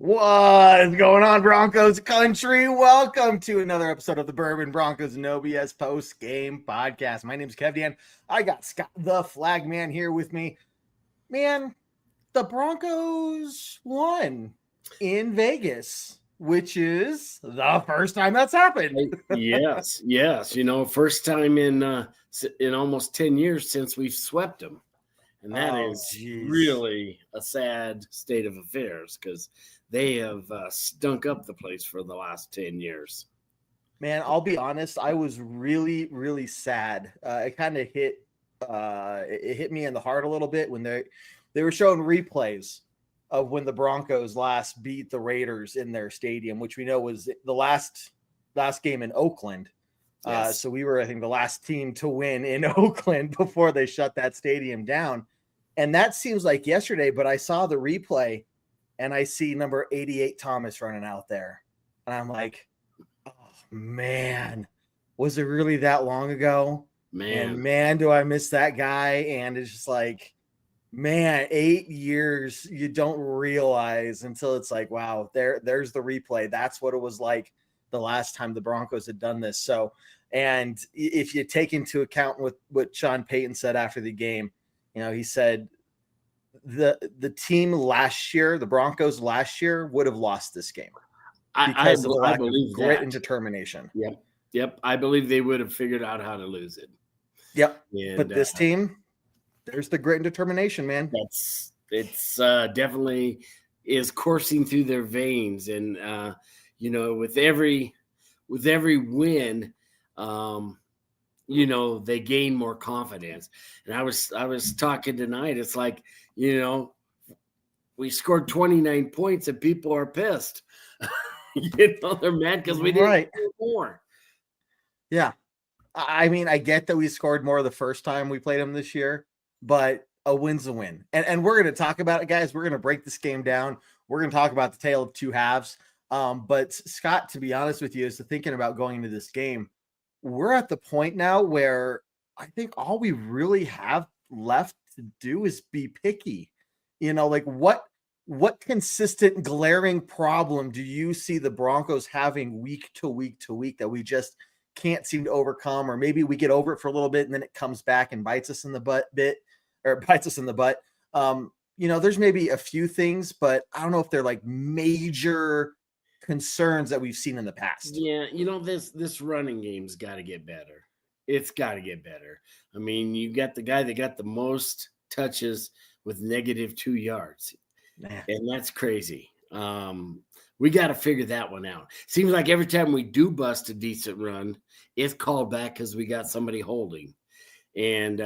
What is going on, Broncos country? Welcome to another episode of the Bourbon Broncos and OWBN Postgame Podcast. My name is Kevin. I got Scott the Flag Man here with me. Man, the Broncos won in Vegas, which is the first time that's happened. Yes. You know, first time in almost 10 years since we've swept them. And that is really a sad state of affairs because they have stunk up the place for the last 10 years. Man, I'll be honest. I was really, really sad. It kind of hit me in the heart a little bit when they were showing replays of when the Broncos last beat the Raiders in their stadium, which we know was the last game in Oakland. Yes. So we were, I think, the last team to win in Oakland before they shut that stadium down. And that seems like yesterday, but I saw the replay and I see number 88 Thomas running out there. And I'm like, oh, man, was it really that long ago? Man, do I miss that guy. And it's just like, man, 8 years, you don't realize until it's like, wow, there's the replay. That's what it was like the last time the Broncos had done this. So, and if you take into account what Sean Payton said after the game, you know, he said the team last year, the Broncos last year, would have lost this game because of the lack of grit and determination. Yep. I believe they would have figured out how to lose it. Yep. And, but this team, there's the grit and determination, man. It's definitely is coursing through their veins. And, you know, with every win, you know, they gain more confidence. And I was talking tonight. It's like, you know, we scored 29 points and people are pissed. You know, they're mad because we didn't do more. Yeah. I mean, I get that we scored more the first time we played them this year, but a win's a win. And we're going to talk about it, guys. We're going to break this game down. We're going to talk about the tale of two halves. But Scott, to be honest with you, is thinking about going into this game, we're at the point now where I think all we really have left to do is be picky. You know, like what consistent glaring problem do you see the Broncos having week to week to week that we just can't seem to overcome? Or maybe we get over it for a little bit and then it comes back and bites us in the butt. You know, there's maybe a few things, but I don't know if they're like major concerns that we've seen in the past. Yeah, you know, this running game's got to get better. It's got to get better. I mean, you got the guy that got the most touches with -2 yards. Man. And that's crazy. We got to figure that one out. Seems like every time we do bust a decent run, it's called back because we got somebody holding. And,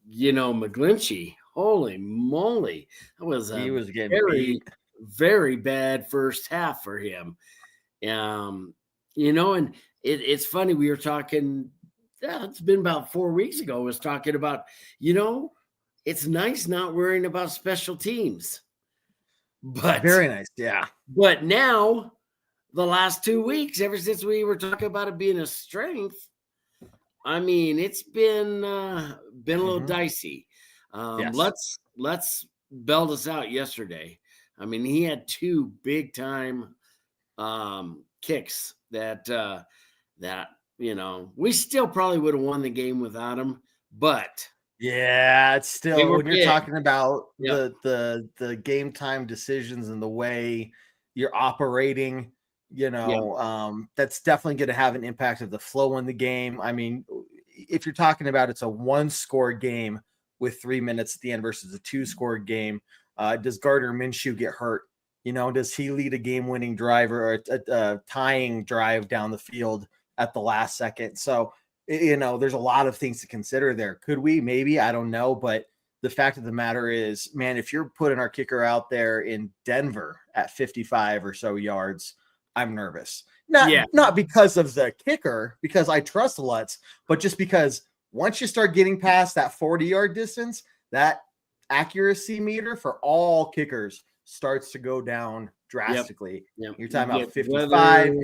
you know, McGlinchey, holy moly, he was getting very, very bad first half for him. You know, and it's funny. We were talking, it's been about 4 weeks ago. I was talking about, you know, it's nice not worrying about special teams. But very nice. Yeah. But now the last 2 weeks, ever since we were talking about it being a strength, I mean, it's been a little dicey. Yes. Let's belt us out yesterday. I mean, he had 2 big time kicks that you know, we still probably would have won the game without him, but yeah, it's still when you're talking about Yep. the game time decisions and the way you're operating, you know, that's definitely going to have an impact of the flow in the game. I mean, if you're talking about it's a 1-score game with 3 minutes at the end versus a 2-score game, does Gardner Minshew get hurt? You know, does he lead a game-winning drive or a tying drive down the field at the last second? So, you know, there's a lot of things to consider there. Could we? Maybe. I don't know. But the fact of the matter is, man, if you're putting our kicker out there in Denver at 55 or so yards, I'm nervous. Not because of the kicker, because I trust Lutz, but just because once you start getting past that 40-yard distance, that accuracy meter for all kickers starts to go down drastically. Yep. You're talking about 55.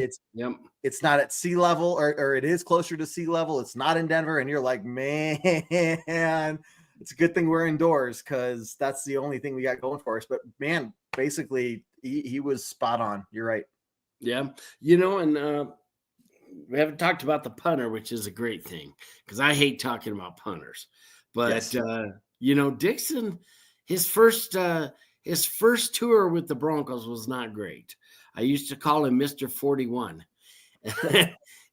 It's not at sea level, or it is closer to sea level. It's not in Denver, and you're like, man, it's a good thing we're indoors because that's the only thing we got going for us. But man, basically, he was spot on. You're right. Yeah. And we haven't talked about the punter, which is a great thing because I hate talking about punters. But, yes. Dixon, his first tour with the Broncos was not great. I used to call him Mr. 41.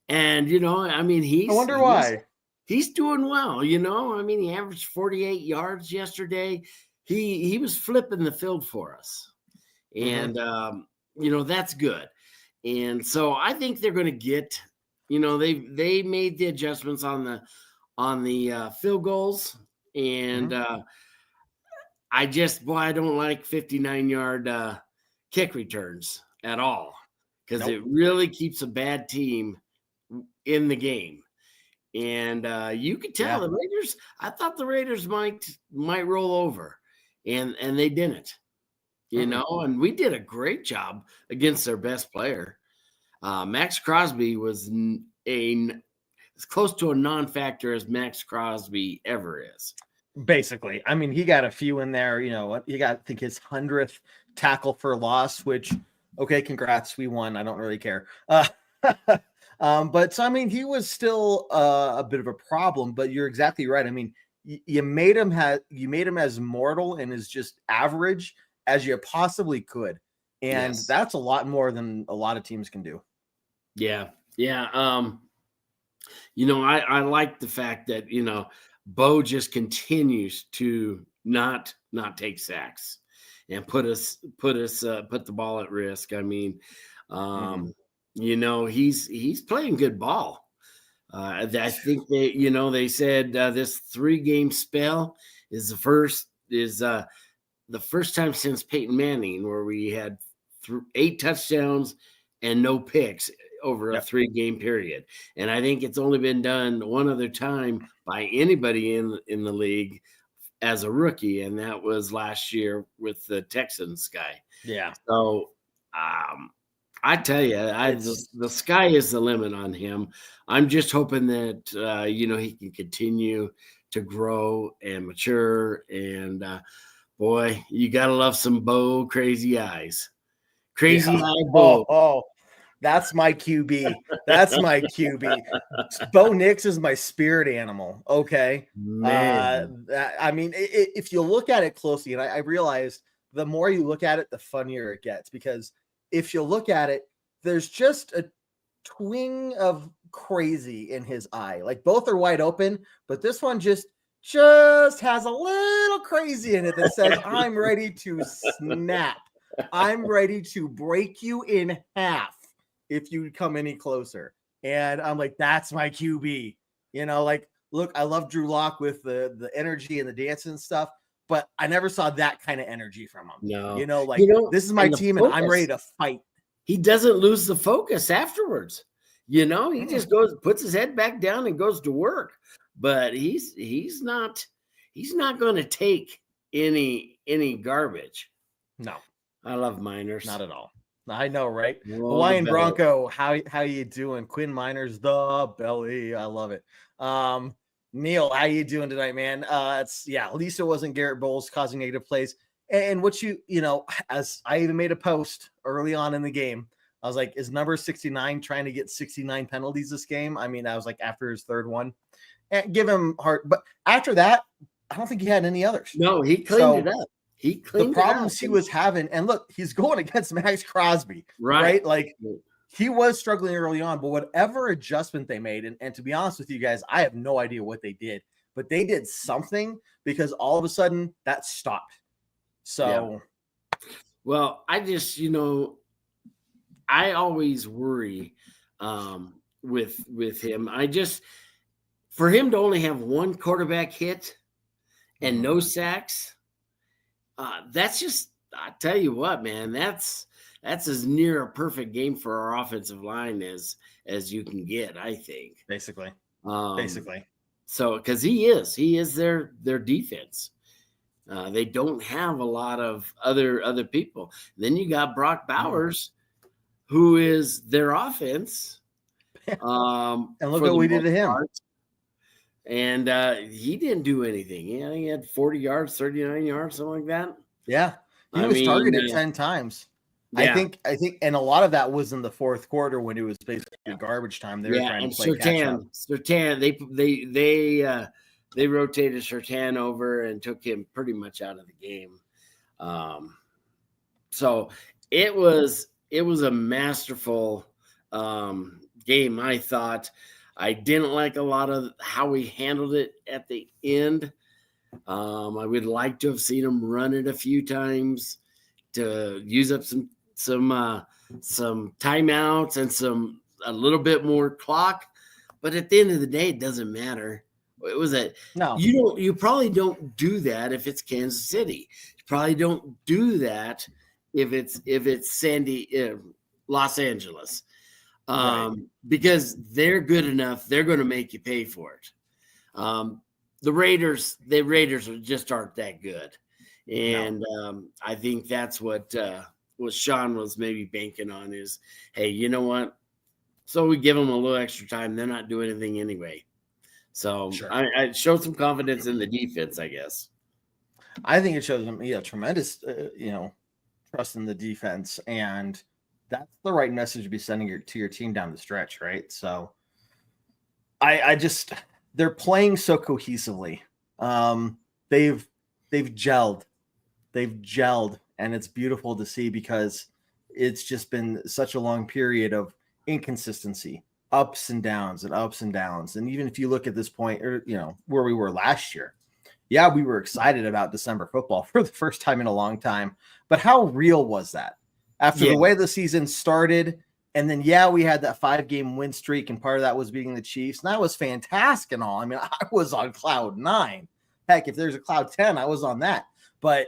And, I wonder why. He's doing well, he averaged 48 yards yesterday. He was flipping the field for us. And, that's good. And so I think they're going to get, they made the adjustments on the field goals. And I don't like 59-yard kick returns at all because it really keeps a bad team in the game. And you could tell the Raiders, I thought the Raiders might roll over, and they didn't, and we did a great job against their best player. Max Crosby was as close to a non-factor as Max Crosby ever is. Basically. I mean, he got a few in there, he got, I think, his 100th tackle for loss, which, okay, congrats. We won. I don't really care. But so, I mean, he was still a bit of a problem, but you're exactly right. I mean, you made him as mortal and as just average as you possibly could. And that's a lot more than a lot of teams can do. Yeah. Yeah. I like the fact that, Bo just continues to not take sacks and put the ball at risk. I mean, he's playing good ball. I think they said this 3-game spell is the first time since Peyton Manning where we had 8 touchdowns and no picks over a 3-game period. And I think it's only been done one other time by anybody in the league as a rookie, and that was last year with the Texans guy. Yeah. So I tell you, the sky is the limit on him. I'm just hoping that he can continue to grow and mature. And boy, you gotta love some Bo crazy eyes. Crazy eye Bo. Oh, that's my QB. That's my QB. Bo Nix is my spirit animal. Okay. Man. I mean, if you look at it closely, and I realized the more you look at it, the funnier it gets, because if you look at it, there's just a twing of crazy in his eye. Like both are wide open, but this one just has a little crazy in it that says, I'm ready to snap. I'm ready to break you in half if you come any closer. And I'm like, that's my QB. Look, I love Drew Lock with the energy and the dancing and stuff, but I never saw that kind of energy from him. No. This is my team and I'm ready to fight. He doesn't lose the focus afterwards. He just puts his head back down and goes to work. But he's not going to take any garbage. No. I love Miners. Not at all. I know, right? Whoa, Hawaiian Bronco, how you doing? Quinn Miners, the belly. I love it. Neil, how you doing tonight, man? At least it wasn't Garrett Bowles causing negative plays. And what as I even made a post early on in the game, I was like, is number 69 trying to get 69 penalties this game? I mean, I was like, after his third one, and give him heart. But after that, I don't think he had any others. No, he cleaned it up. He cleaned the problems he was having. And look, he's going against Max Crosby, right? Like he was struggling early on, but whatever adjustment they made, and to be honest with you guys, I have no idea what they did, but they did something because all of a sudden that stopped. So, well, I just, I always worry with him. For him to only have one quarterback hit and no sacks, that's just, I tell you what, man, that's as near a perfect game for our offensive line as you can get, I think. Basically. So, because he is their defense. They don't have a lot of other people. Then you got Brock Bowers, who is their offense. And look what we did to him. And he didn't do anything. He had 40 yards, 39 yards, something like that. Yeah. He was targeted 10 times. I think, and a lot of that was in the fourth quarter when it was basically garbage time. They were trying to play catch up. Surtain, they rotated Surtain over and took him pretty much out of the game. So it was a masterful game. I thought. I didn't like a lot of how we handled it at the end. I would like to have seen him run it a few times to use up some timeouts and a little bit more clock. But at the end of the day, it doesn't matter. It was you probably don't do that if it's Kansas City. You probably don't do that if it's Los Angeles. Right. Because they're good enough, they're going to make you pay for it. The Raiders just aren't that good, and I think that's what Sean was maybe banking on is, hey, you know what? So we give them a little extra time. They're not doing anything anyway. So sure. I showed some confidence in the defense, I guess. I think it shows them, tremendous, trust in the defense, and that's the right message to be sending to your team down the stretch, right? So they're playing so cohesively. They've gelled, and it's beautiful to see because it's just been such a long period of inconsistency, ups and downs. And even if you look at this point, or where we were last year, yeah, we were excited about December football for the first time in a long time. But how real was that? After the way the season started, and then, we had that 5-game win streak, and part of that was beating the Chiefs, and that was fantastic and all. I mean, I was on cloud 9. Heck, if there's a cloud 10, I was on that. But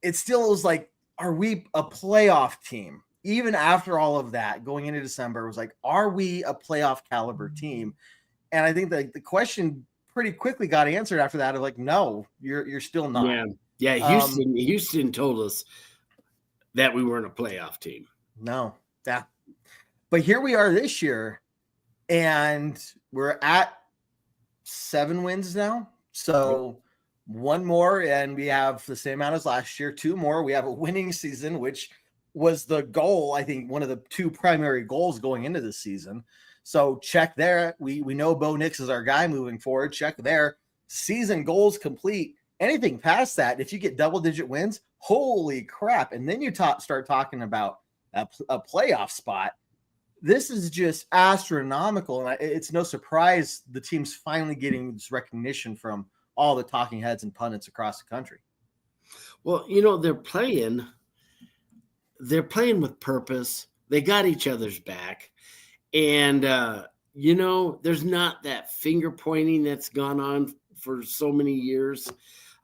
it still was like, are we a playoff team? Even after all of that, going into December, it was like, are we a playoff caliber team? And I think that the question pretty quickly got answered after that of like, no, you're still not. Yeah. Houston told us that we weren't a playoff team. No. Yeah. But here we are this year, and we're at 7 wins now. So one more, and we have the same amount as last year. 2 more. We have a winning season, which was the goal. I think one of the 2 primary goals going into this season. So check there. We know Bo Nix is our guy moving forward. Check there. Season goals complete. Anything past that, if you get double-digit wins, holy crap. And then you start talking about a playoff spot. This is just astronomical. And it's no surprise the team's finally getting this recognition from all the talking heads and pundits across the country. Well, they're playing with purpose. They got each other's back. And, there's not that finger pointing that's gone on for so many years.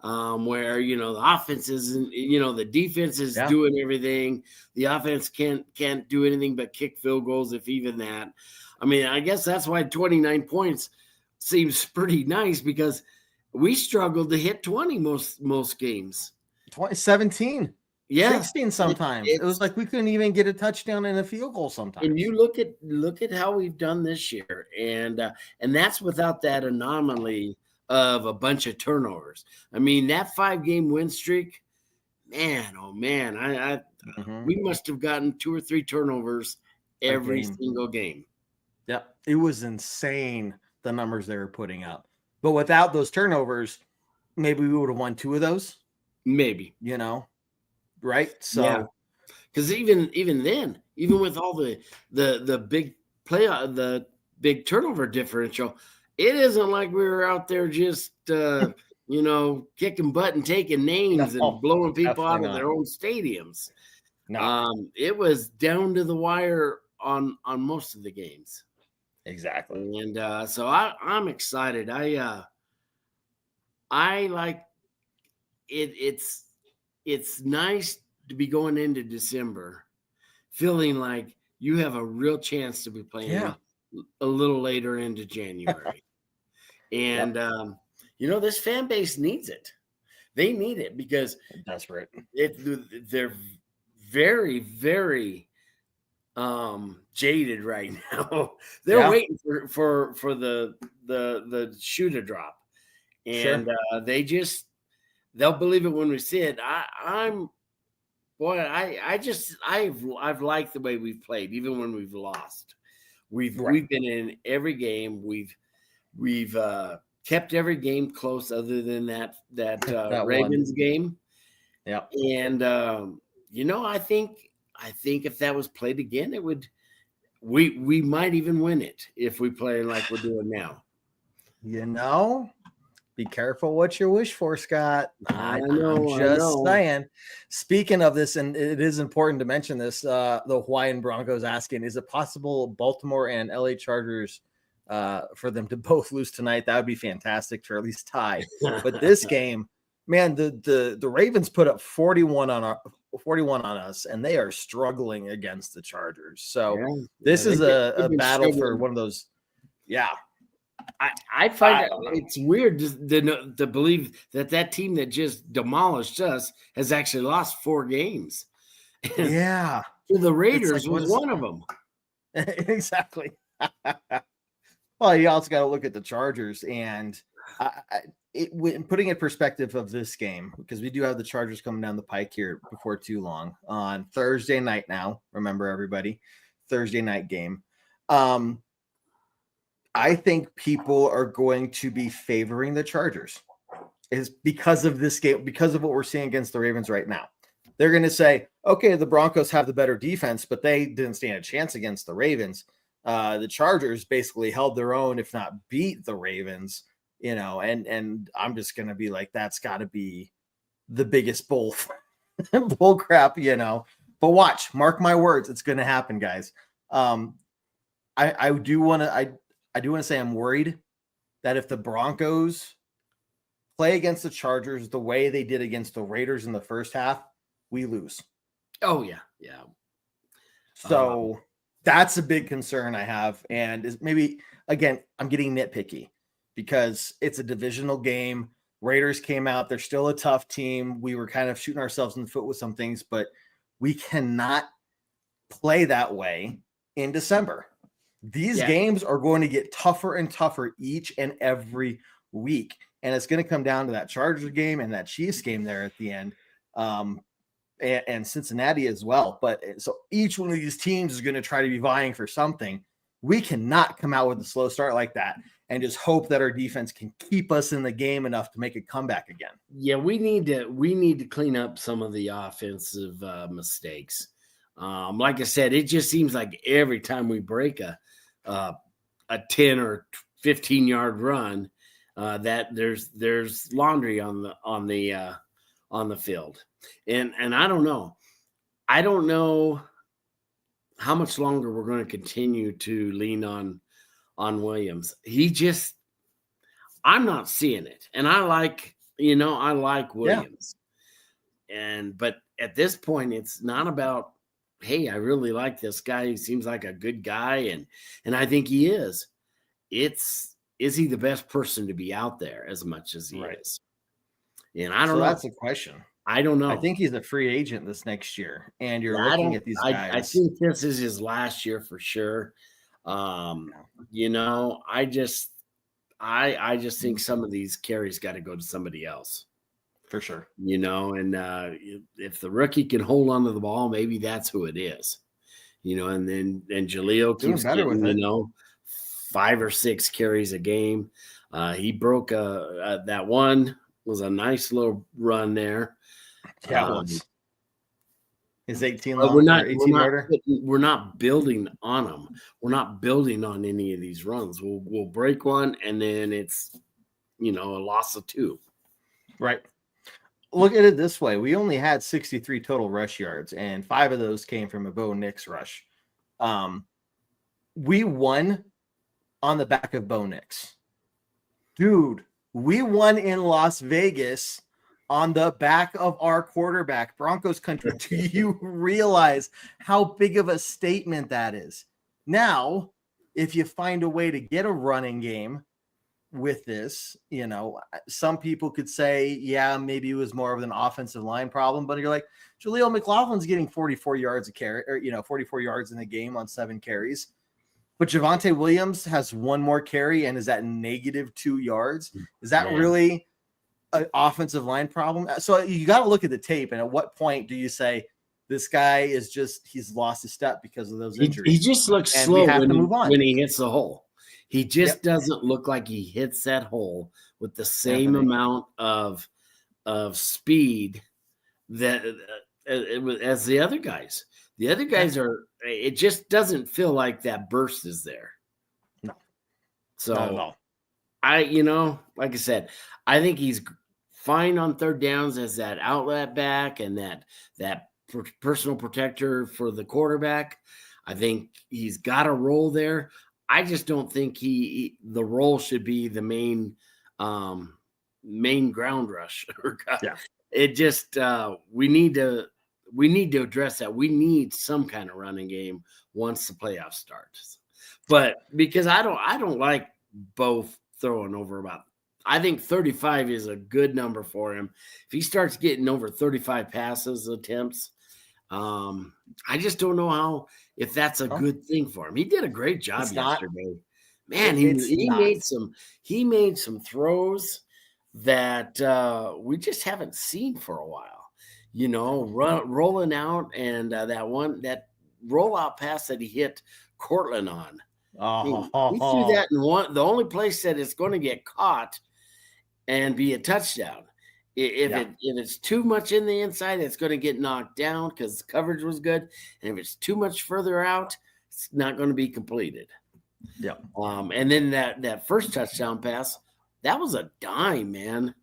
Where the offense isn't, the defense is doing everything. The offense can't do anything but kick field goals, if even that. I mean, I guess that's why 29 points seems pretty nice, because we struggled to hit 20 most games. 17, 16 sometimes. It was like we couldn't even get a touchdown and a field goal sometimes. And you look at how we've done this year, and that's without that anomaly of a bunch of turnovers. I mean, that 5-game win streak, man, oh man, we must have gotten 2 or 3 turnovers every single game. Yeah, it was insane, the numbers they were putting up. But without those turnovers, maybe we would have won 2 of those. Maybe, right? So, because even then, even with all the big the big turnover differential, it isn't like we were out there just, kicking butt and taking names and blowing people out of their own stadiums. No. It was down to the wire on most of the games. Exactly. And so I'm excited. I like it. It's nice to be going into December feeling like you have a real chance to be playing a little later into January. And, this fan base needs it. They need it because that's right. They're very, very jaded right now. They're waiting for the shoe to drop. And they'll believe it when we see it. Boy, I've liked the way we've played, even when we've lost. We've been in every game. We've kept every game close, other than that Ravens game. Yeah, and I think if that was played again, it would. We might even win it if we play like we're doing now. Be careful what you wish for, Scott. I know. I'm just saying. Speaking of this, and it is important to mention this, the Hawaiian Broncos asking, is it possible Baltimore and LA Chargers for them to both lose tonight? That would be fantastic, to at least tie. But this game, man, the Ravens put up 41 on us, and they are struggling against the Chargers. So this is a battle for one of those. Yeah. I find it's weird to believe that team that just demolished us has actually lost 4 games. Yeah. The Raiders was one of them. Exactly. Well, you also got to look at the Chargers, and putting in perspective of this game, because we do have the Chargers coming down the pike here before too long on Thursday night now. Remember, everybody, Thursday night game. I think people are going to be favoring the Chargers is because of this game, because of what we're seeing against the Ravens right now. They're going to say, okay, the Broncos have the better defense, but they didn't stand a chance against the Ravens. The Chargers basically held their own, if not beat the Ravens, and I'm just going to be like, that's got to be the biggest bull crap, but watch, mark my words. It's going to happen, guys. I do want to say I'm worried that if the Broncos play against the Chargers the way they did against the Raiders in the first half, we lose. Oh, yeah. Yeah. So that's a big concern I have. And is maybe, again, I'm getting nitpicky because it's a divisional game. Raiders came out. They're still a tough team. We were kind of shooting ourselves in the foot with some things, but we cannot play that way in December. These games are going to get tougher and tougher each and every week. And it's going to come down to that Chargers game and that Chiefs game there at the end, and Cincinnati as well. But so each one of these teams is going to try to be vying for something. We cannot come out with a slow start like that and just hope that our defense can keep us in the game enough to make a comeback again. Yeah, we need to clean up some of the offensive mistakes. Like I said, it just seems like every time we break a 10 or 15 yard run, that there's laundry on the field, and I don't know how much longer we're going to continue to lean on Williams. I'm not seeing it, and I like Williams, but at this point, it's not about, hey, I really like this guy. He seems like a good guy, and I think he is. Is he the best person to be out there as much as he is? And I don't know. That's the question. I don't know. I think he's a free agent this next year, and you're looking at these guys. I think this is his last year for sure. I just think some of these carries got to go to somebody else. For sure. And if the rookie can hold on to the ball, maybe that's who it is. And then Jaleel keeps getting, 5 or 6 carries a game. He broke that one was a nice little run there. Yeah, is 18 long? We're not building on them. We're not building on any of these runs. We'll break one, and then it's a loss of 2. Right. Look at it this way. We only had 63 total rush yards, and 5 of those came from a Bo Nix rush. We won on the back of Bo Nix. Dude, we won in Las Vegas on the back of our quarterback. Broncos country. Do you realize how big of a statement that is? Now, if you find a way to get a running game with this, some people could say, yeah, maybe it was more of an offensive line problem, but you're like, Jaleel McLaughlin's getting 44 yards a carry, or 44 yards in the game on 7 carries. But Javonte Williams has 1 more carry and is at -2 yards. Is that really an offensive line problem? So you got to look at the tape, and at what point do you say, This guy is he's lost his step because of those injuries. He just looks and slow we have to move on. when he hits the hole. He just doesn't look like he hits that hole with the same amount of speed that as the other guys. The other guys it just doesn't feel like that burst is there. No. So not at all. Like I said, I think he's fine on third downs as that outlet back and that personal protector for the quarterback. I think he's got a role there. I just don't think the role should be the main ground rush. It just we need to address that. We need some kind of running game once the playoffs starts. But because I don't like both throwing over about. I think 35 is a good number for him. If he starts getting over 35 passes attempts, I just don't know if that's a good thing for him. He did a great job yesterday. Man, he made some throws that we just haven't seen for a while. Rolling out and that rollout pass that he hit Cortland on. He threw that in the only place that it's going to get caught and be a touchdown. If it's too much in the inside, it's going to get knocked down because coverage was good. And if it's too much further out, it's not going to be completed. Yeah. And then that first touchdown pass, that was a dime, man.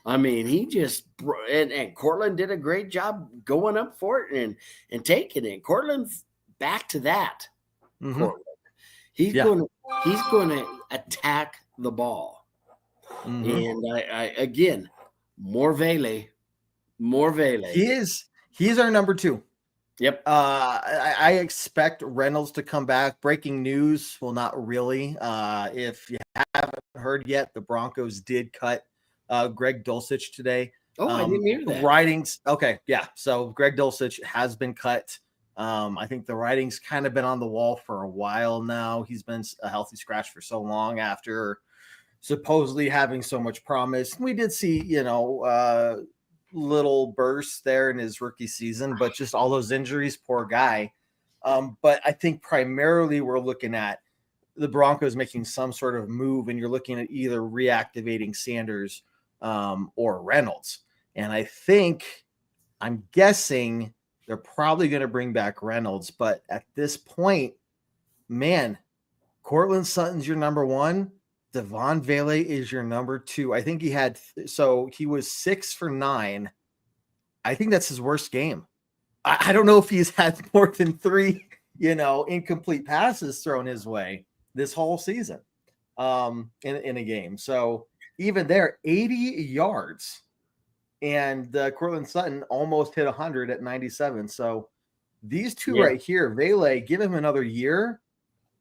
I mean, he just and Cortland did a great job going up for it and taking it. Cortland's back to that. Mm-hmm. Cortland. He's going to attack the ball. Mm-hmm. And I again, more Vele. He's our number 2. Yep. I expect Reynolds to come back. Breaking news. Well, not really. If you haven't heard yet, the Broncos did cut Greg Dulcich today. Oh, I didn't hear that. Writings. Okay. Yeah. So Greg Dulcich has been cut. I think the writing's kind of been on the wall for a while now. He's been a healthy scratch for so long after supposedly having so much promise. We did see, little bursts there in his rookie season, but just all those injuries, poor guy. But I think primarily we're looking at the Broncos making some sort of move, and you're looking at either reactivating Sanders or Reynolds. And I'm guessing they're probably going to bring back Reynolds, but at this point, man, Courtland Sutton's your number 1. Devon Vele is your number 2. I think he was 6 for 9. I think that's his worst game. I don't know if he's had more than 3, incomplete passes thrown his way this whole season in a game. So even there, 80 yards. And Courtland Sutton almost hit 100 at 97. So these two right here, Vele, give him another year.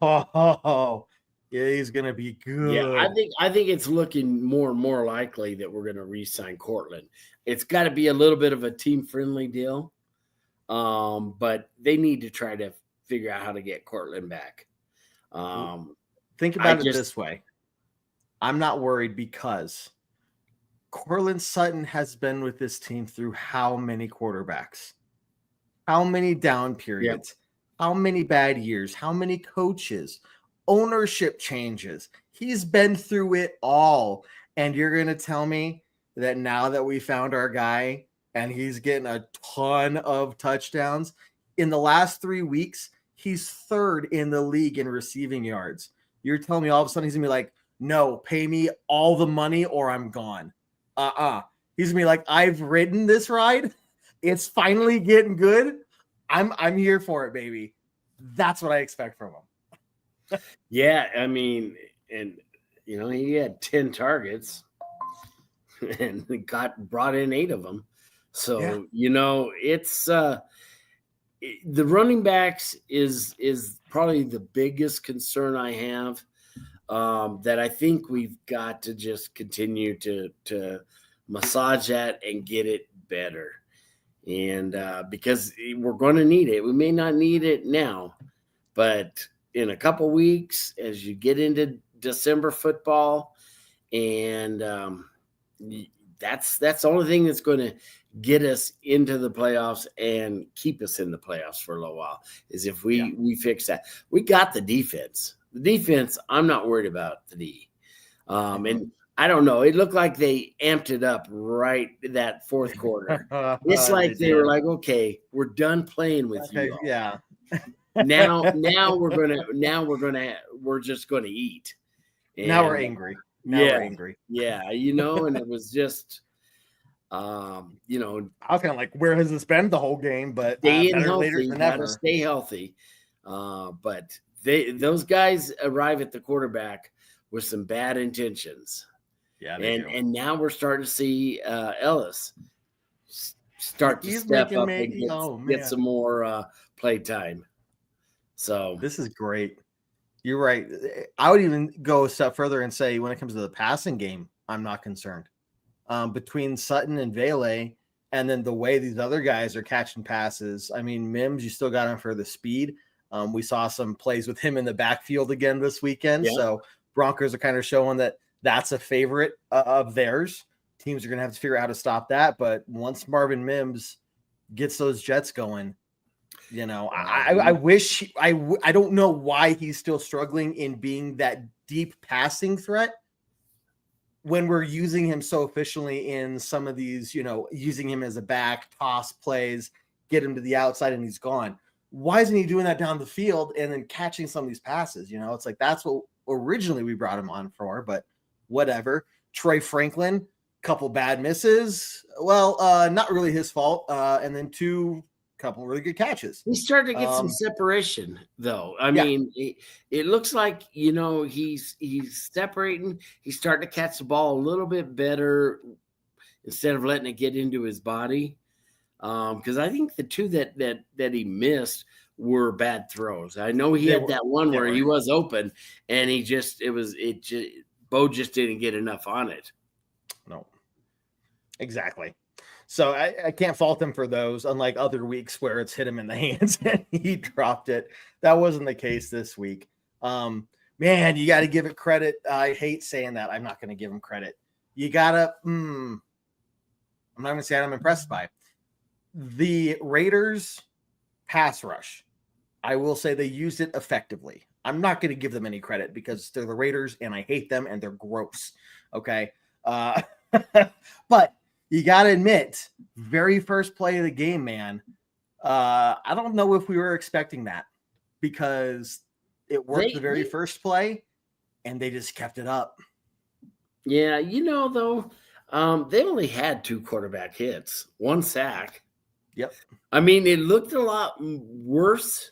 Oh, yeah, he's gonna be good. Yeah, I think it's looking more and more likely that we're gonna re-sign Courtland. It's got to be a little bit of a team-friendly deal, but they need to try to figure out how to get Courtland back. Think about it this way. I'm not worried because Courtland Sutton has been with this team through how many quarterbacks, how many down periods, how many bad years, how many coaches, ownership changes. He's been through it all. And you're going to tell me that now that we found our guy and he's getting a ton of touchdowns in the last 3 weeks, he's 3rd in the league in receiving yards. You're telling me all of a sudden he's going to be like, no, pay me all the money or I'm gone. He's going to be like, I've ridden this ride. It's finally getting good. I'm here for it, baby. That's what I expect from him. Yeah, I mean, and he had 10 targets and brought in 8 of them. So, it's the running backs is probably the biggest concern I have, that I think we've got to just continue to massage that and get it better. And because we're going to need it. We may not need it now, but in a couple weeks, as you get into December football, and that's the only thing that's going to get us into the playoffs and keep us in the playoffs for a little while is if we fix that. We got the defense. The defense, I'm not worried about the D. And I don't know. It looked like they amped it up right that fourth quarter. It's like they were like, okay, we're done playing with you all. Yeah. Now we're just gonna eat. And now we're angry. We're angry. Yeah, and it was just I was kind of like, where has this been the whole game? But staying healthy, gotta stay healthy. But those guys arrive at the quarterback with some bad intentions. Yeah, and now we're starting to see Ellis start to step up and get some more play time. So this is great. You're right. I would even go a step further and say when it comes to the passing game, I'm not concerned. Between Sutton and Vele, and then the way these other guys are catching passes. I mean, Mims, you still got him for the speed. We saw some plays with him in the backfield again this weekend. Yeah. So Broncos are kind of showing that that's a favorite of theirs. Teams are going to have to figure out how to stop that. But once Marvin Mims gets those Jets going, I wish I don't know why he's still struggling in being that deep passing threat when we're using him so efficiently in some of these, using him as a back, toss plays, get him to the outside and he's gone. Why isn't he doing that down the field and then catching some of these passes? It's like that's what originally we brought him on for, but whatever. Troy Franklin, couple bad misses. Well, not really his fault. And then couple really good catches. He started to get some separation, though. I mean, it looks like he's separating. He's starting to catch the ball a little bit better instead of letting it get into his body. Because I think the two that he missed were bad throws. I know he had that one where he was open and Bo just didn't get enough on it. No, exactly. So I can't fault him for those, unlike other weeks where it's hit him in the hands and he dropped it. That wasn't the case this week. Man, you got to give it credit. I hate saying that. I'm not going to give him credit. You got to, I'm not going to say I'm impressed by the Raiders pass rush. I will say they used it effectively. I'm not going to give them any credit because they're the Raiders and I hate them and they're gross. Okay. But you got to admit, very first play of the game, man. I don't know if we were expecting that because it worked the very first play and they just kept it up. Yeah. Though, they only had 2 quarterback hits, 1 sack. Yep. I mean, it looked a lot worse.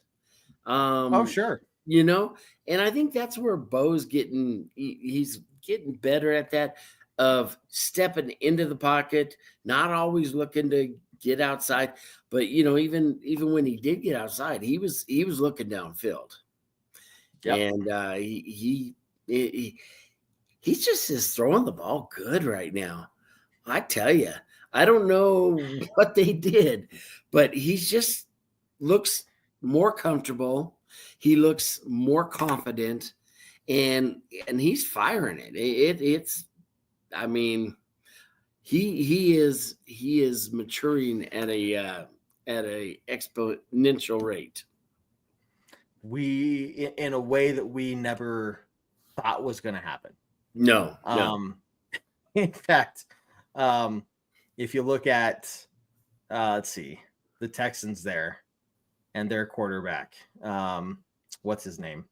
Sure. And I think that's where Bo's he's getting better at that. Of stepping into the pocket, not always looking to get outside, but even when he did get outside, he was looking downfield. Yep. And he just is throwing the ball good right now. I tell you, I don't know what they did, but he just looks more comfortable. He looks more confident, and he's firing it. It's. I mean, he is maturing at a exponential rate. In a way that we never thought was going to happen. No. In fact, if you look at, let's see, the Texans there and their quarterback, what's his name?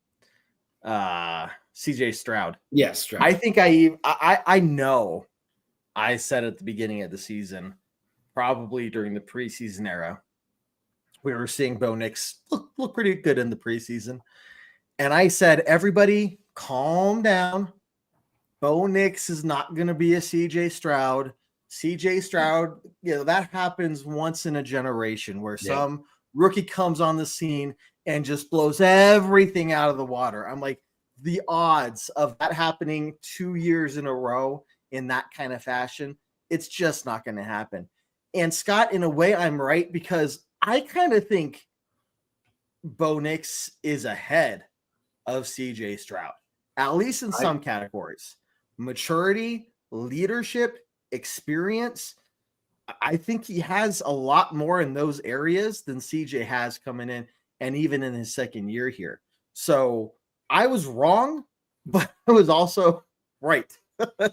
CJ Stroud. Yes, Stroud. I think I know I said at the beginning of the season, probably during the preseason era, we were seeing Bo Nix look pretty good in the preseason. And I said, everybody calm down. Bo Nix is not going to be a CJ Stroud. CJ Stroud, that happens once in a generation where some rookie comes on the scene and just blows everything out of the water. I'm like, the odds of that happening 2 years in a row in that kind of fashion, it's just not going to happen. And Scott, in a way, I'm right because I kind of think Bo Nix is ahead of CJ Stroud, at least in some categories. Maturity, leadership, experience. I think he has a lot more in those areas than CJ has coming in, and even in his second year here. So I was wrong, but I was also right. Well,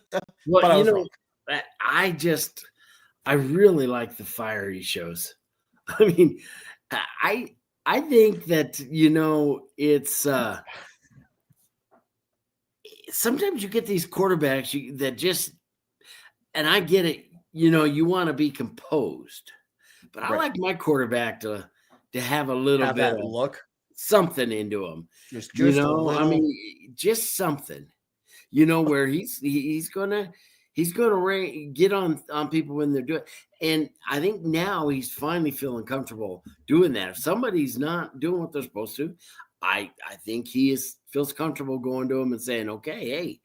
I was wrong. I really like the fire he shows. I mean, I think that, it's sometimes you get these quarterbacks that just, and I get it, you want to be composed, but I like my quarterback to have a little Have bit that of look, something into him. just a little. I mean, just something, where he's gonna get on people when they're doing. And I think now he's finally feeling comfortable doing that. If somebody's not doing what they're supposed to, I think feels comfortable going to him and saying, okay,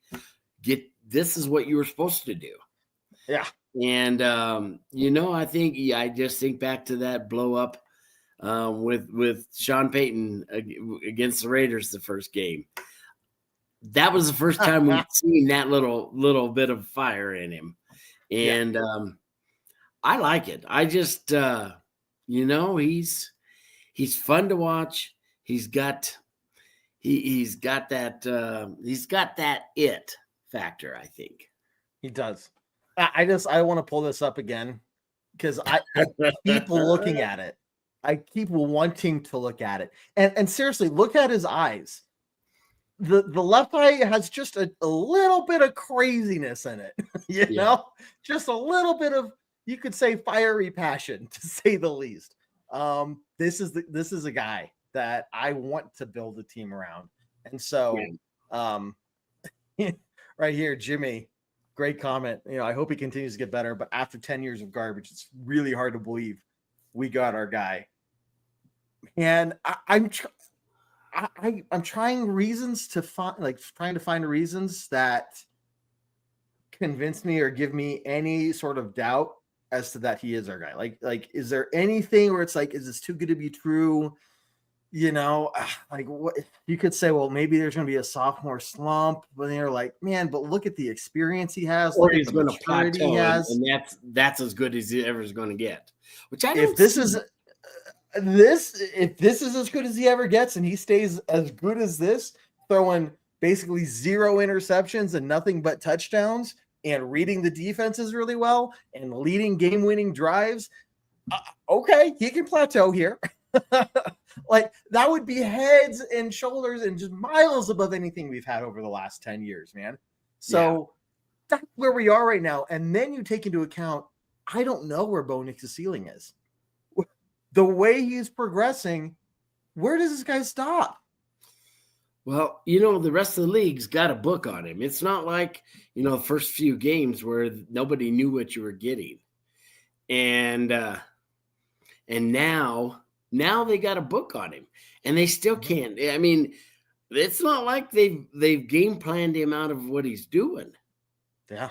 hey, this is what you were supposed to do. Yeah. And I just think back to that blow up with Sean Payton against the Raiders the first game. That was the first time we've seen that little bit of fire in him. And I like it. I just he's fun to watch. He's got that it factor, I think. He does. I want to pull this up again because I keep looking at it. I keep wanting to look at it. And seriously, look at his eyes. The left eye has just a little bit of craziness in it, you know, just a little bit of, you could say, fiery passion, to say the least. This is a guy that I want to build a team around. And so, right here, Jimmy, great comment. I hope he continues to get better, but after 10 years of garbage, it's really hard to believe we got our guy. And I'm trying reasons to find reasons that convince me or give me any sort of doubt as to that he is our guy. Like, is there anything where it's like, is this too good to be true? Like, what you could say, well, maybe there's going to be a sophomore slump, but they're like, man, but look at the experience he has. Or he's going to plateau, and that's as good as he ever is going to get. Which I don't. If this is as good as he ever gets, and he stays as good as this, throwing basically 0 interceptions and nothing but touchdowns, and reading the defenses really well, and leading game-winning drives, okay, he can plateau here. Like, that would be heads and shoulders and just miles above anything we've had over the last 10 years, man. So that's where we are right now. And then you take into account, I don't know where Bo Nix's ceiling is. The way he's progressing, where does this guy stop? Well, the rest of the league's got a book on him. It's not like, the first few games where nobody knew what you were getting. And now they got a book on him, and they still can't. I mean, it's not like they've game planned him out of what he's doing. Yeah.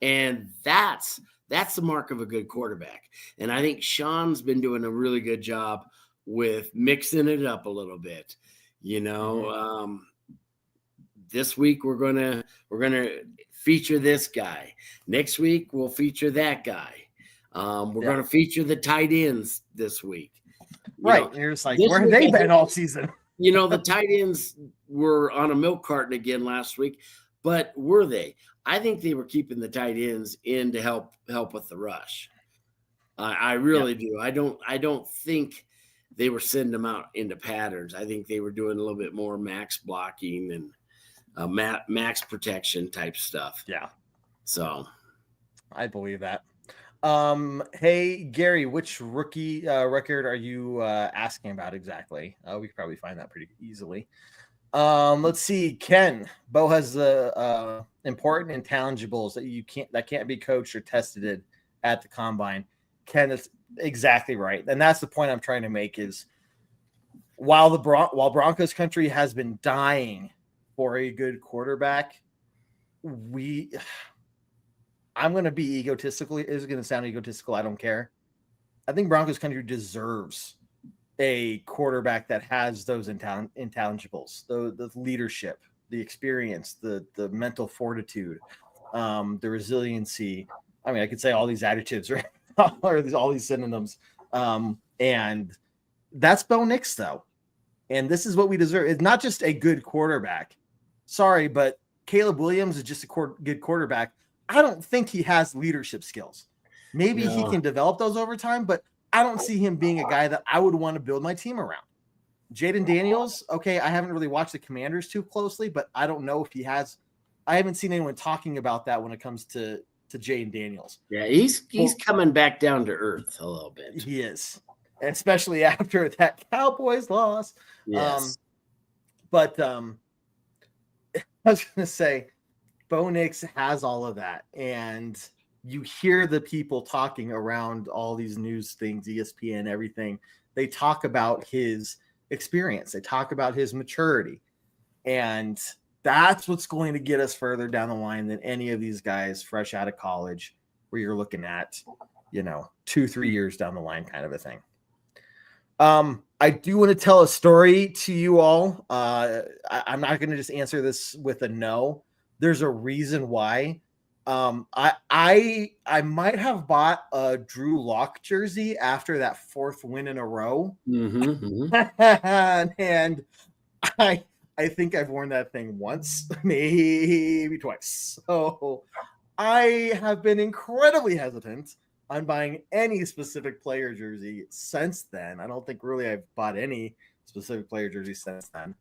And that's the mark of a good quarterback. And I think Sean's been doing a really good job with mixing it up a little bit. This week we're gonna feature this guy. Next week we'll feature that guy. We're gonna feature the tight ends this week. Right. You're just like, where have they been all season? The tight ends were on a milk carton again last week, but were they? I think they were keeping the tight ends in to help with the rush. I really do. I don't think they were sending them out into patterns. I think they were doing a little bit more max blocking and max protection type stuff. Yeah. So I believe that. Hey, Gary, which rookie record are you asking about exactly? We could probably find that pretty easily. Let's see. Ken, Bo has the important intangibles that can't be coached or tested at the combine. Ken, that's exactly right. And that's the point I'm trying to make is while Broncos country has been dying for a good quarterback, I'm going to be egotistical. It's going to sound egotistical. I don't care. I think Broncos country deserves a quarterback that has those intangibles, the leadership, the experience, the mental fortitude, the resiliency. I mean, I could say all these adjectives right or all these synonyms. And that's Bo Nix, though. And this is what we deserve. It's not just a good quarterback. Sorry, but Caleb Williams is just a good quarterback. I don't think he has leadership skills. Maybe he can develop those over time, but I don't see him being a guy that I would want to build my team around. Jaden Daniels, okay, I haven't really watched the Commanders too closely, but I don't know if he has. I haven't seen anyone talking about that when it comes to Jaden Daniels. Yeah, he's coming back down to earth a little bit. He is, especially after that Cowboys loss. Yes. But I was going to say, Bo Nix has all of that, and you hear the people talking around all these news things, ESPN, everything. They talk about his experience. They talk about his maturity, and that's what's going to get us further down the line than any of these guys fresh out of college, where you're looking at, 2-3 years down the line kind of a thing. I do want to tell a story to you all. I'm not going to just answer this with a no. There's a reason why. I might have bought a Drew Lock jersey after that 4th win in a row. And I think I've worn that thing once, maybe twice. So I have been incredibly hesitant on buying any specific player jersey since then. I don't think really I've bought any specific player jersey since then,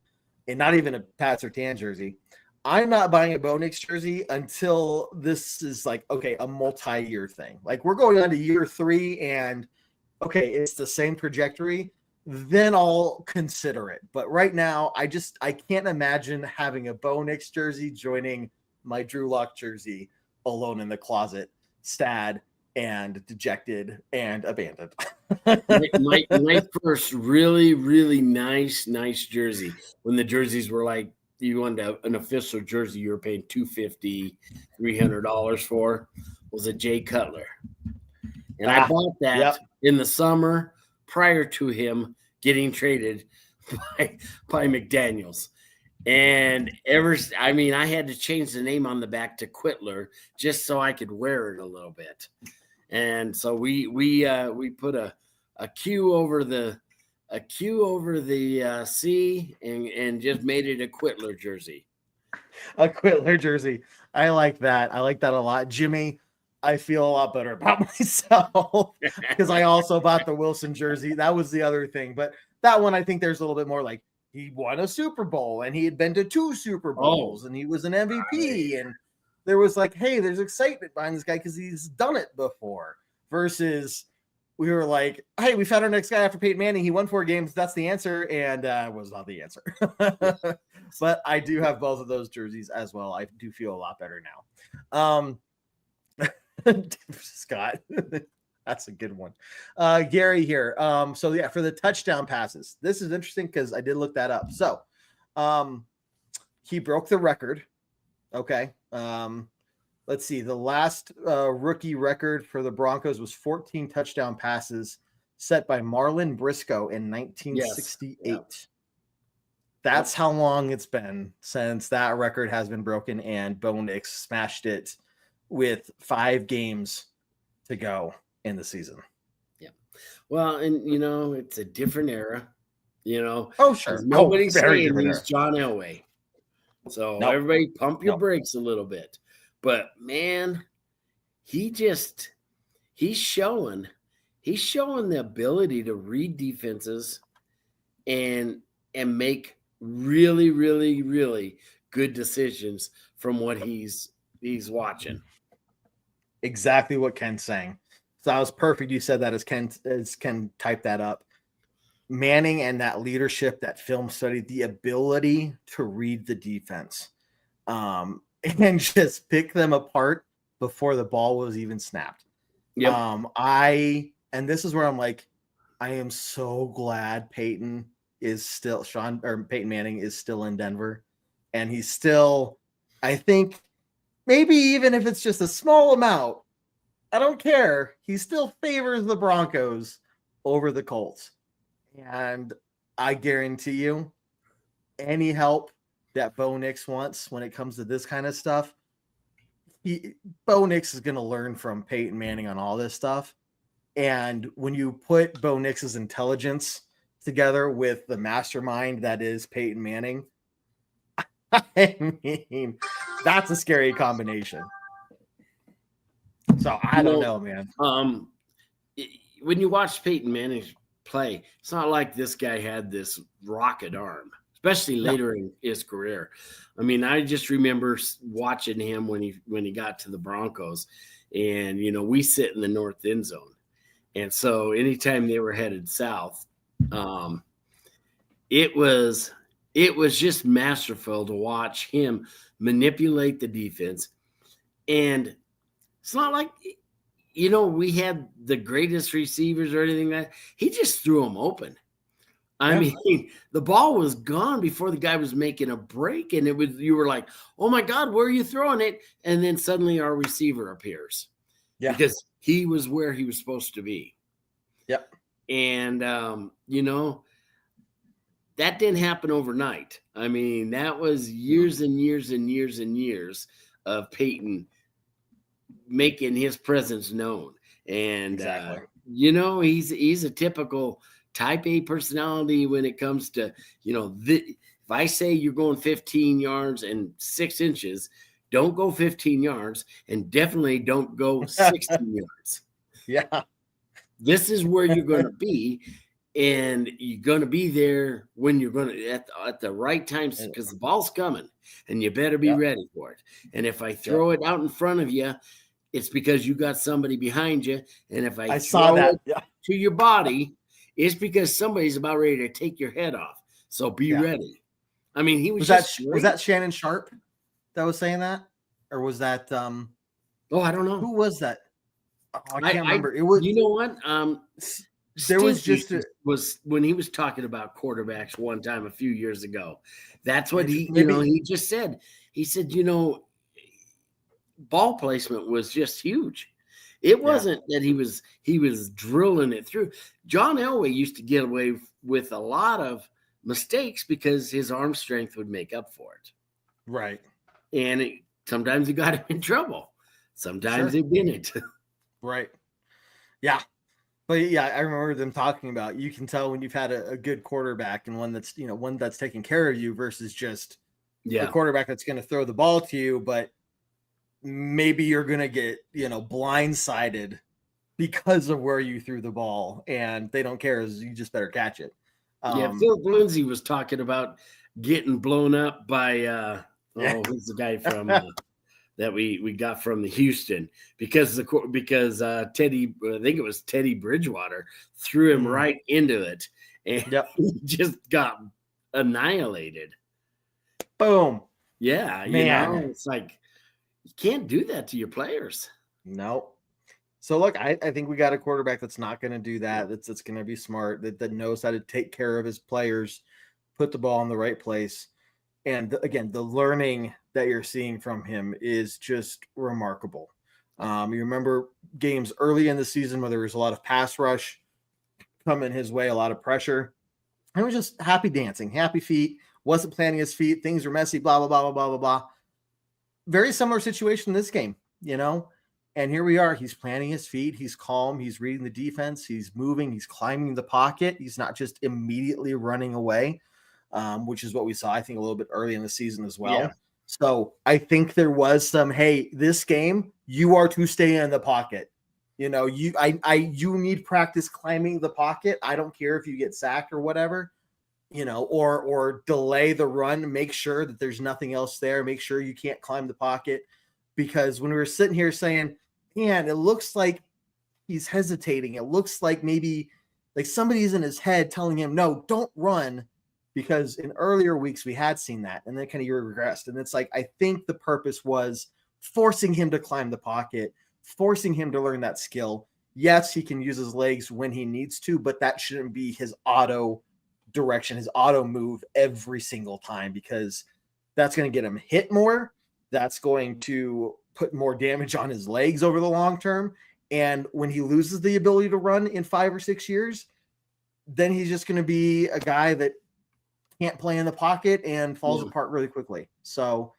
and not even a Pat Surtain jersey. I'm not buying a Bo Nix jersey until this is like, okay, a multi-year thing. Like we're going on to year 3 and okay, it's the same trajectory, then I'll consider it. But right now, I can't imagine having a Bo Nix jersey joining my Drew Lock jersey alone in the closet, sad and dejected and abandoned. my first really, really nice jersey, when the jerseys were like, you wanted an official jersey you were paying $250, $300 for, was a Jay Cutler. And I bought that in the summer prior to him getting traded by McDaniels. And I had to change the name on the back to Quitler just so I could wear it a little bit. And so we put a Q over the C and just made it a Quitler jersey. A Quitler jersey. I like that. I like that a lot. Jimmy, I feel a lot better about myself because I also bought the Wilson jersey. That was the other thing. But that one, I think there's a little bit more like he won a Super Bowl and he had been to 2 Super Bowls and he was an MVP. And there was like, hey, there's excitement behind this guy because he's done it before versus we were like, hey, we found our next guy after Peyton Manning. He won 4 games. That's the answer. And was not the answer. But I do have both of those jerseys as well. I do feel a lot better now. Scott, that's a good one. Gary here. So yeah, for the touchdown passes, this is interesting because I did look that up. So he broke the record. Okay. Let's see. The last rookie record for the Broncos was 14 touchdown passes set by Marlon Briscoe in 1968. Yes. Yep. That's how long it's been since that record has been broken, and Bo Nix smashed it with 5 games to go in the season. Yeah. Well, and it's a different era, Oh, sure. Nobody's saying he's John Elway. So everybody pump your brakes a little bit. But man, he's showing the ability to read defenses and make really, really, really good decisions from what he's watching. Exactly what Ken's saying. So that was perfect. You said that as Ken typed that up. Manning and that leadership, that film study, the ability to read the defense and just pick them apart before the ball was even snapped. Yep. And this is where I'm like, I am so glad Peyton Manning is still in Denver. And he's still, I think, maybe even if it's just a small amount, I don't care. He still favors the Broncos over the Colts. And I guarantee you, any help that Bo Nix wants when it comes to this kind of stuff, Bo Nix is going to learn from Peyton Manning on all this stuff. And when you put Bo Nix's intelligence together with the mastermind that is Peyton Manning, I mean, that's a scary combination. So I don't know, man. When you watch Peyton Manning play, it's not like this guy had this rocket arm, especially later in his career. I mean, I just remember watching him when he got to the Broncos, and we sit in the north end zone, and so anytime they were headed south, it was just masterful to watch him manipulate the defense. And it's not like we had the greatest receivers or anything like that. He just threw them open. I mean, the ball was gone before the guy was making a break, and you were like, "Oh my God, where are you throwing it?" And then suddenly our receiver appears, because he was where he was supposed to be. Yep. And that didn't happen overnight. I mean, that was years and years and years and years of Peyton making his presence known. And exactly. He's a typical type A personality when it comes to, if I say you're going 15 yards and 6 inches, don't go 15 yards, and definitely don't go 16 yards. Yeah. This is where you're going to be, and you're going to be there when you're going to at the right time, because the ball's coming, and you better be ready for it. And if I throw it out in front of you, it's because you got somebody behind you. And if I throw it to your body, it's because somebody's about ready to take your head off. So be ready. I mean, he was that Shannon Sharp that was saying that, or was that I don't know. Who was that? Oh, I can't remember. It was, you know what? There was just was when he was talking about quarterbacks one time a few years ago. That's what he just said. He said, ball placement was just huge. It wasn't that he was drilling it through. John Elway used to get away with a lot of mistakes because his arm strength would make up for it. Right. And sometimes it got him in trouble. Sometimes it didn't. Right. Yeah. But I remember them talking about, you can tell when you've had a good quarterback and one that's taking care of you versus just a quarterback that's going to throw the ball to you, but maybe you're going to get, blindsided because of where you threw the ball, and they don't care. You just better catch it. Philip Lindsay was talking about getting blown up by, who's the guy from that we got from the Houston, because Teddy, I think it was Teddy Bridgewater, threw him right into it, and he just got annihilated. Boom. Yeah, man. It's like, you can't do that to your players. No. So look, I think we got a quarterback that's not going to do that. That's going to be smart, that knows how to take care of his players, put the ball in the right place. And again, the learning that you're seeing from him is just remarkable. You remember games early in the season where there was a lot of pass rush coming his way, a lot of pressure. He was just happy dancing, happy feet, wasn't planting his feet. Things were messy, blah, blah, blah, blah, blah, blah, blah. Very similar situation in this game, and here we are. He's planting his feet. He's calm. He's reading the defense. He's moving. He's climbing the pocket. He's not just immediately running away, which is what we saw, I think, a little bit early in the season as well. Yeah. So I think there was some, hey, this game, you are to stay in the pocket. You need practice climbing the pocket. I don't care if you get sacked or whatever, or delay the run. Make sure that there's nothing else there. Make sure you can't climb the pocket. Because when we were sitting here saying, man, it looks like he's hesitating. It looks like maybe like somebody's in his head telling him, no, don't run. Because in earlier weeks we had seen that, and then kind of regressed. And it's like, I think the purpose was forcing him to climb the pocket, forcing him to learn that skill. Yes, he can use his legs when he needs to, but that shouldn't be his auto direction, his auto move every single time, because that's going to get him hit more. That's going to put more damage on his legs over the long term. And when he loses the ability to run in 5 or 6 years, then he's just going to be a guy that can't play in the pocket and falls apart really quickly. So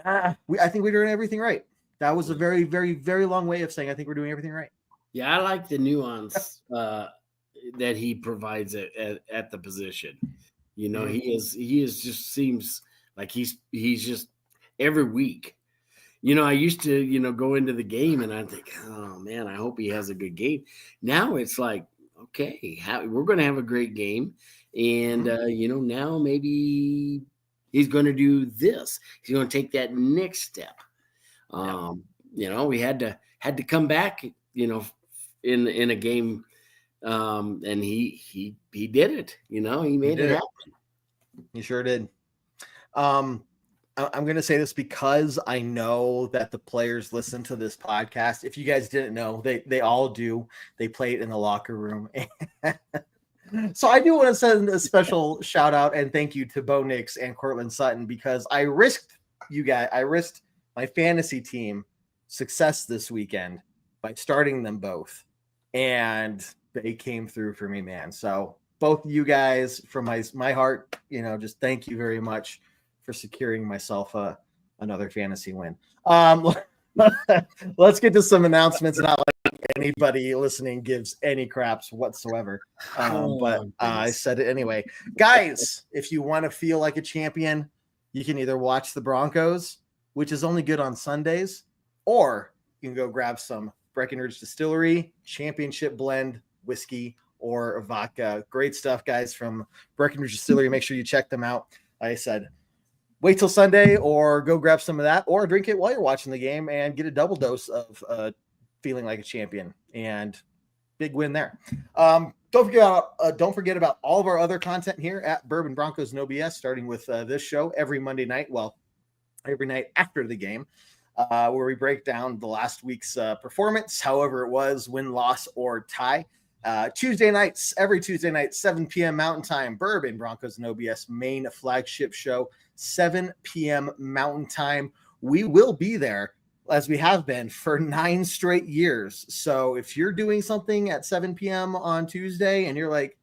I think we're doing everything right. That was a very, very, very long way of saying I think we're doing everything right. Yeah, I like the nuance that he provides at the position. You know, he is just seems like he's just every week. You know, I used to, go into the game and I think, oh man, I hope he has a good game. Now it's like, okay, we're going to have a great game. And, now maybe he's going to do this. He's going to take that next step. We had to come back, in a game. And he did it, he made it happen. He sure did. I'm going to say this because I know that the players listen to this podcast. If you guys didn't know, they all do. They play it in the locker room. So I do want to send a special shout out and thank you to Bo Nix and Cortland Sutton, because I risked my fantasy team success this weekend by starting them both. And they came through for me, man. So both of you guys, from my heart, just thank you very much for securing myself another fantasy win. Let's get to some announcements. Not like anybody listening gives any craps whatsoever. But I said it anyway. Guys, if you want to feel like a champion, you can either watch the Broncos, which is only good on Sundays, or you can go grab some Breckenridge Distillery Championship Blend whiskey or vodka. Great stuff, guys, from Breckenridge Distillery. Make sure you check them out. Like I said, wait till Sunday or go grab some of that, or drink it while you're watching the game and get a double dose of feeling like a champion. And big win there. Don't forget about all of our other content here at Bourbon Broncos No BS, starting with this show every Monday night. Well, every night after the game, where we break down the last week's performance, however it was, win, loss, or tie. Tuesday nights, every Tuesday night, 7 p.m. Mountain Time, Bourbon Broncos No BS main flagship show, 7 p.m. Mountain Time. We will be there, as we have been for 9 straight years. So if you're doing something at 7 p.m. on Tuesday and you're like,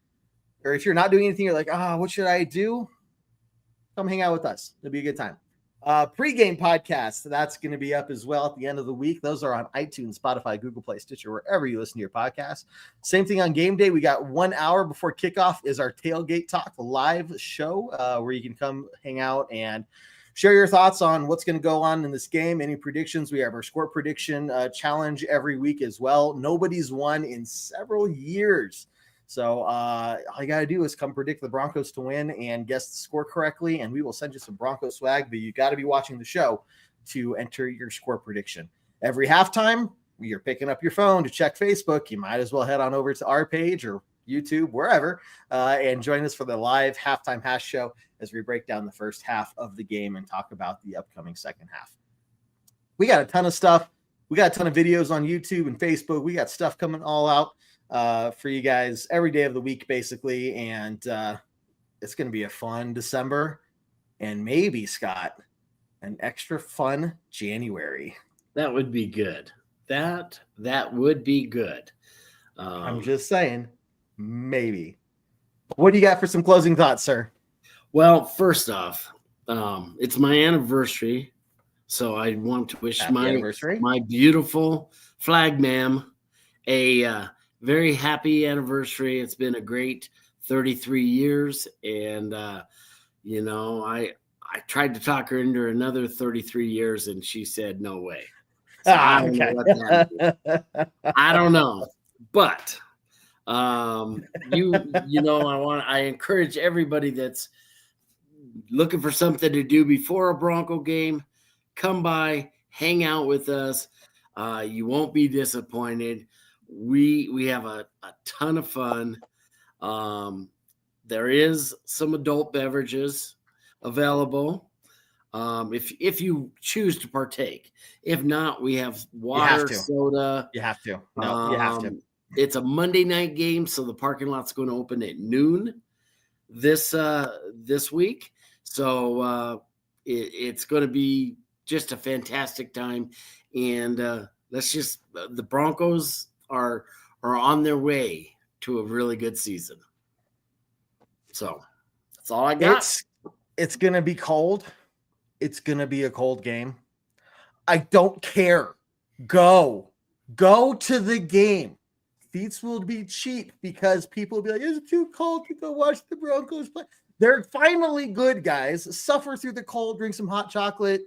or if you're not doing anything, you're like, what should I do? Come hang out with us. It'll be a good time. Pre-game podcast, that's going to be up as well at the end of the week. Those are on iTunes, Spotify, Google Play, Stitcher, wherever you listen to your podcast. Same thing on game day. We got 1 hour before kickoff is our Tailgate Talk live show, where you can come hang out and share your thoughts on what's going to go on in this game. Any predictions? We have our score prediction challenge every week as well. Nobody's won in several years. So all you got to do is come predict the Broncos to win and guess the score correctly, and we will send you some Bronco swag, but you got to be watching the show to enter your score prediction. Every halftime, you're picking up your phone to check Facebook. You might as well head on over to our page or YouTube, wherever, and join us for the live halftime hash show as we break down the first half of the game and talk about the upcoming second half. We got a ton of stuff. We got a ton of videos on YouTube and Facebook. We got stuff coming all out for you guys every day of the week, basically. And it's going to be a fun December and maybe, Scott, an extra fun January. That would be good. That would be good. I'm just saying, maybe. What do you got for some closing thoughts, sir? Well, first off, it's my anniversary. So I want to wish my beautiful flag ma'am a very happy anniversary. It's been a great 33 years. And, I tried to talk her into another 33 years and she said, no way. So I don't know. But, I encourage everybody that's looking for something to do before a Bronco game, come by, hang out with us. You won't be disappointed. We have a ton of fun. There is some adult beverages available if you choose to partake. If not, we have water, soda. You have to. No, you have to. It's a Monday night game, so the parking lot's going to open at noon this week. So it's going to be just a fantastic time, and the Broncos are on their way to a really good season. So that's all I got. It's going to be cold. It's going to be a cold game. I don't care. Go to the game. seats will be cheap because people will be like, it's too cold to go watch the Broncos play. They're finally good, guys. Suffer through the cold, drink some hot chocolate,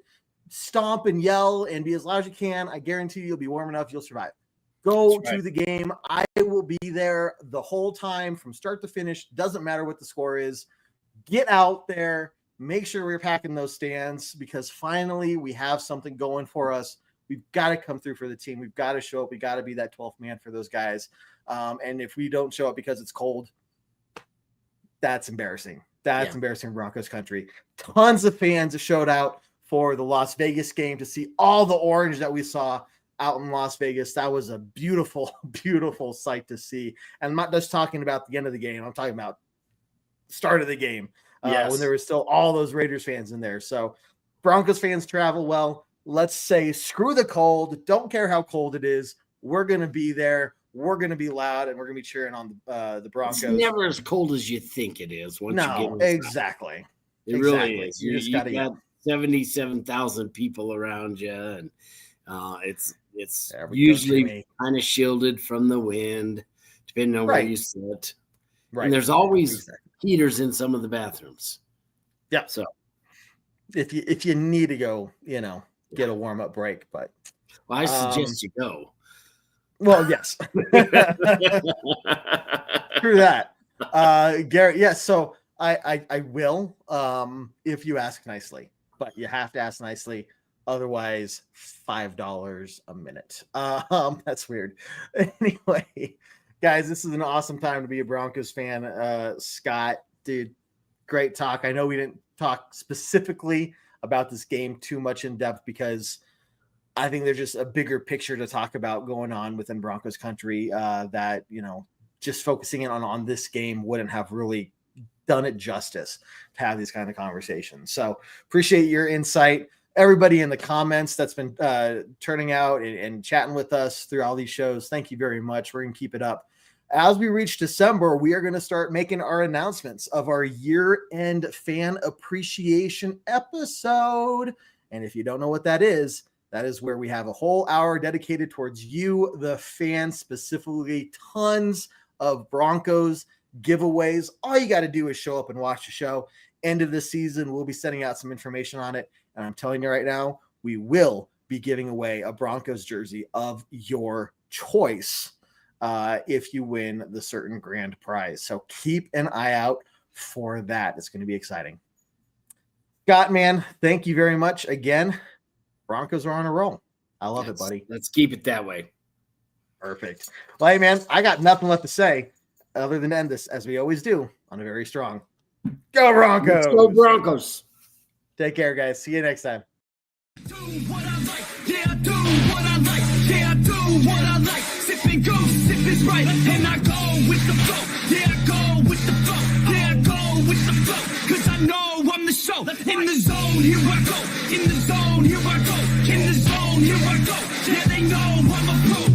stomp and yell and be as loud as you can. I guarantee you'll be warm enough. You'll survive. Go to the game. I will be there the whole time from start to finish. Doesn't matter what the score is. Get out there. Make sure we're packing those stands because finally we have something going for us. We've got to come through for the team. We've got to show up. We got to be that 12th man for those guys. And if we don't show up because it's cold, that's embarrassing. That's embarrassing in Broncos country. Tons of fans showed out for the Las Vegas game to see all the orange that we saw out in Las Vegas. That was a beautiful, beautiful sight to see. And I'm not just talking about the end of the game. I'm talking about the start of the game when there were still all those Raiders fans in there. So Broncos fans travel well. Let's say screw the cold. Don't care how cold it is. We're going to be there. We're going to be loud, and we're going to be cheering on the Broncos. It's never as cold as you think it is. Exactly. It really is. You got 77,000 people around you, and it's usually kind of shielded from the wind, depending on where you sit. Right. And there's always heaters in some of the bathrooms. Yeah. So if you need to go, get a warm up break, but I suggest you go. Well, yes. True that. Garrett, yes. So I will if you ask nicely, but you have to ask nicely. Otherwise, $5 a minute. That's weird. Anyway, guys, this is an awesome time to be a Broncos fan. Scott, dude, great talk. I know we didn't talk specifically about this game too much in depth because I think there's just a bigger picture to talk about going on within Broncos country that, just focusing in on this game wouldn't have really done it justice to have these kind of conversations. So appreciate your insight. Everybody in the comments that's been turning out and chatting with us through all these shows, thank you very much. We're going to keep it up. As we reach December, we are going to start making our announcements of our year-end fan appreciation episode. And if you don't know what that is where we have a whole hour dedicated towards you, the fans, specifically tons of Broncos giveaways. All you got to do is show up and watch the show. End of the season, we'll be sending out some information on it. And I'm telling you right now, we will be giving away a Broncos jersey of your choice if you win the certain grand prize. So keep an eye out for that. It's going to be exciting. Scott, man, thank you very much again. Broncos are on a roll. I love it, buddy. Let's keep it that way. Perfect. Well, hey, man, I got nothing left to say other than end this, as we always do, on a very strong Go Broncos. Let's go Broncos. Take care, guys. See you next time. Do what I like. Yeah, I do what I like. Yeah, I do what I like. Sip and go, sip is right. And I go with the flow. Yeah, I go with the flow. Yeah, I go with the flow. Cause I know I'm the show. In the zone, here I go. In the zone, here I go. In the zone, here I go. Yeah, they know I'm a pro.